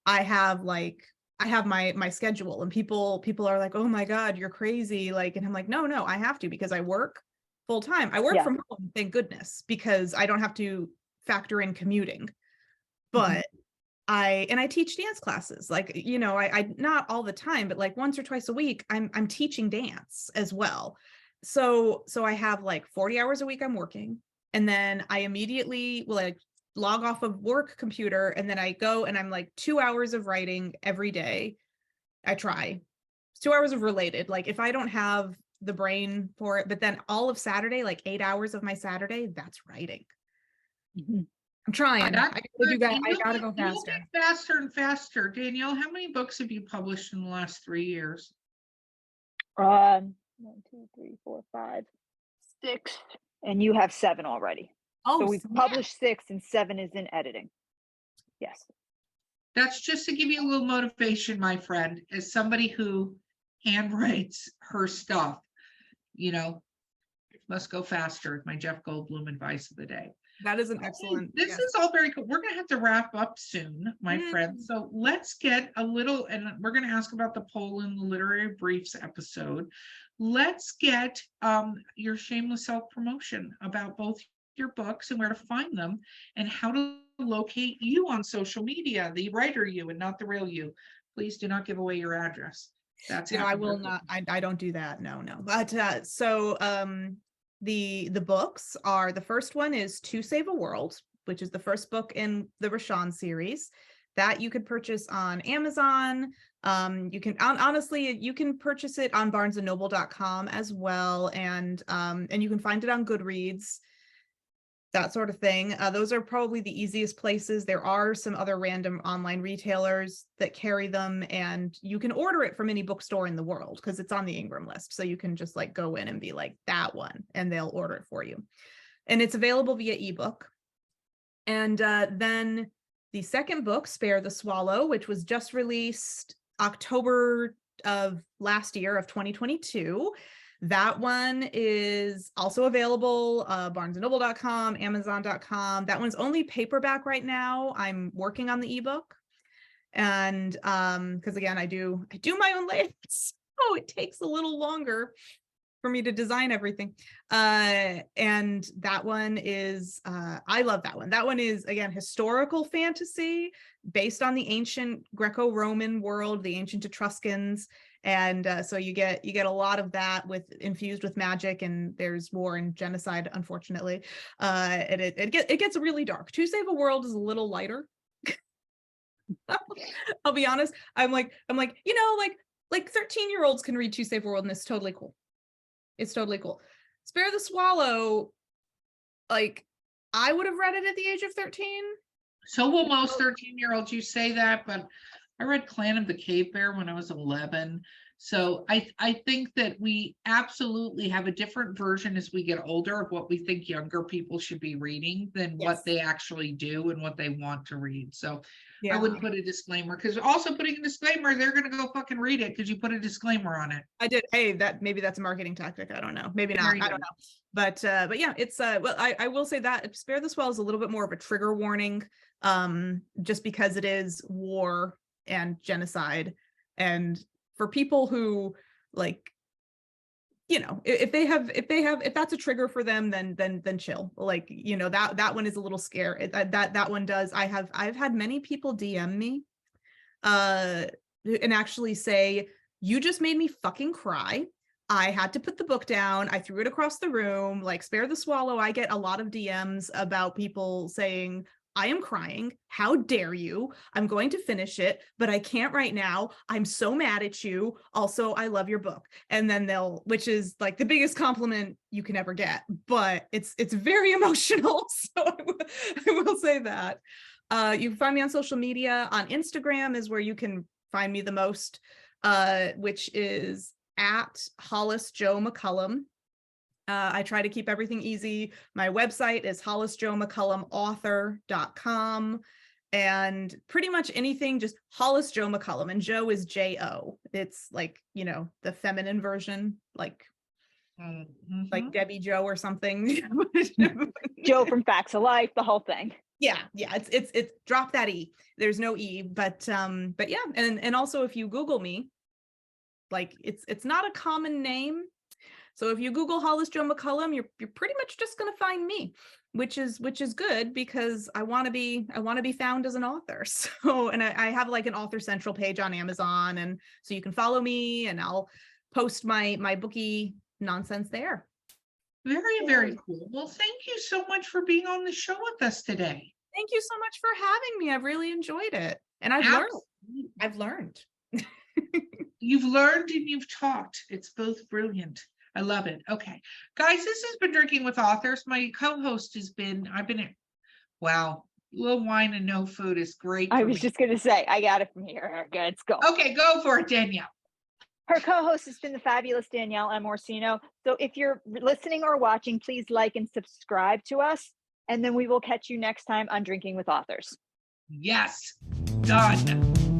[SPEAKER 3] I have my schedule, and people are like, oh my God, you're crazy. Like, and I'm like, no, I have to, because I work full time. I work from home, thank goodness, because I don't have to factor in commuting. But I teach dance classes, like, I not all the time, but like once or twice a week, I'm teaching dance as well. So I have like 40 hours a week I'm working, and then I immediately will like log off of work computer, and then I go and I'm like 2 hours of writing every day. I try. It's 2 hours of related, like if I don't have the brain for it, but then all of Saturday, like 8 hours of my Saturday, that's writing. I'm trying. I gotta go faster.
[SPEAKER 2] Get faster and faster. Danielle, how many books have you published in the last 3 years?
[SPEAKER 4] 1, 2, 3, 4, 5, 6, and you have 7 already.
[SPEAKER 3] Oh,
[SPEAKER 4] so we've published 6 and 7 is in editing. Yes.
[SPEAKER 2] That's just to give you a little motivation, my friend, as somebody who handwrites her stuff, must go faster. My Jeff Goldblum advice of the day.
[SPEAKER 3] That is an excellent.
[SPEAKER 2] This is all very cool. We're going to have to wrap up soon, my friend. So let's get a little, and we're going to ask about the poll in the Literary Briefs episode. Let's get your shameless self-promotion about both your books and where to find them and how to locate you on social media, the writer you and not the real you. Please do not give away your address. That's
[SPEAKER 3] I will not. I don't do that. No. But the books are, the first one is To Save a World, which is the first book in the Rashawn series that you could purchase on Amazon. You can honestly, you can purchase it on barnesandnoble.com as well. And you can find it on Goodreads, that sort of thing. Those are probably the easiest places. There are some other random online retailers that carry them, and you can order it from any bookstore in the world because it's on the Ingram list. So you can just like go in and be like, that one, and they'll order it for you. And it's available via ebook. And then the second book, Spare the Swallow, which was just released October of last year of 2022. That one is also available, barnesandnoble.com, amazon.com. That one's only paperback right now. I'm working on the ebook. And because again, I do my own layouts, so it takes a little longer for me to design everything. And that one is, I love that one. That one is, again, historical fantasy based on the ancient Greco-Roman world, the ancient Etruscans. And so you get a lot of that infused with magic, and there's war and genocide, unfortunately. And it gets really dark. To Save a World is a little lighter. I'll be honest. I'm like, you know, like 13-year-olds can read Too Safe for World, and it's totally cool. It's totally cool. Spare the Swallow, like, I would have read it at the age of 13.
[SPEAKER 2] So will most 13-year-olds. You say that, but I read Clan of the Cave Bear when I was 11. So I think that we absolutely have a different version as we get older of what we think younger people should be reading than what they actually do and what they want to read. So I would put a disclaimer, because also putting a disclaimer, they're going to go fucking read it because you put a disclaimer on it.
[SPEAKER 3] I did. Hey, maybe that's a marketing tactic. I don't know. Maybe not. I don't know. But yeah, it's well, I will say that Spare the Swallow is a little bit more of a trigger warning, just because it is war and genocide, and for people who, like, you know, if that's a trigger for them, then chill. Like, you know, that one is a little scary. That one does. I've had many people DM me and actually say, you just made me fucking cry. I had to put the book down. I threw it across the room. Like, Spare the Swallow, I get a lot of DMs about people saying, I am crying. How dare you? I'm going to finish it, but I can't right now. I'm so mad at you. Also, I love your book. And then which is like the biggest compliment you can ever get, but it's very emotional. So I will say that. You can find me on social media. On Instagram is where you can find me the most, which is at Hollis Joe McCollum. I try to keep everything easy. My website is hollisjoemccullumauthor.com, and pretty much anything, just Hollis Joe McCollum, and Joe is J-O. It's like, you know, the feminine version, like Debbie Joe or something.
[SPEAKER 4] Joe from Facts of Life, the whole thing.
[SPEAKER 3] Yeah, it's drop that E. There's no E, but yeah, and also if you Google me, like, it's not a common name. So if you Google Hollis Joe McCollum, you're pretty much just going to find me, which is good, because I want to be found as an author. So, and I have like an Author Central page on Amazon, and so you can follow me, and I'll post my bookie nonsense there.
[SPEAKER 2] Very, very cool. Well, thank you so much for being on the show with us today.
[SPEAKER 3] Thank you so much for having me. I've really enjoyed it, and I've learned.
[SPEAKER 2] You've learned and you've talked. It's both brilliant. I love it. Okay, guys, this has been Drinking with Authors. My co-host wow, little wine and no food is great.
[SPEAKER 4] I was just going to say, I got it from here, Erica. Let's go.
[SPEAKER 2] Okay, go for it, Danielle.
[SPEAKER 4] Her co-host has been the fabulous Danielle M. Orsino. So if you're listening or watching, please like and subscribe to us, and then we will catch you next time on Drinking with Authors.
[SPEAKER 2] Yes, done.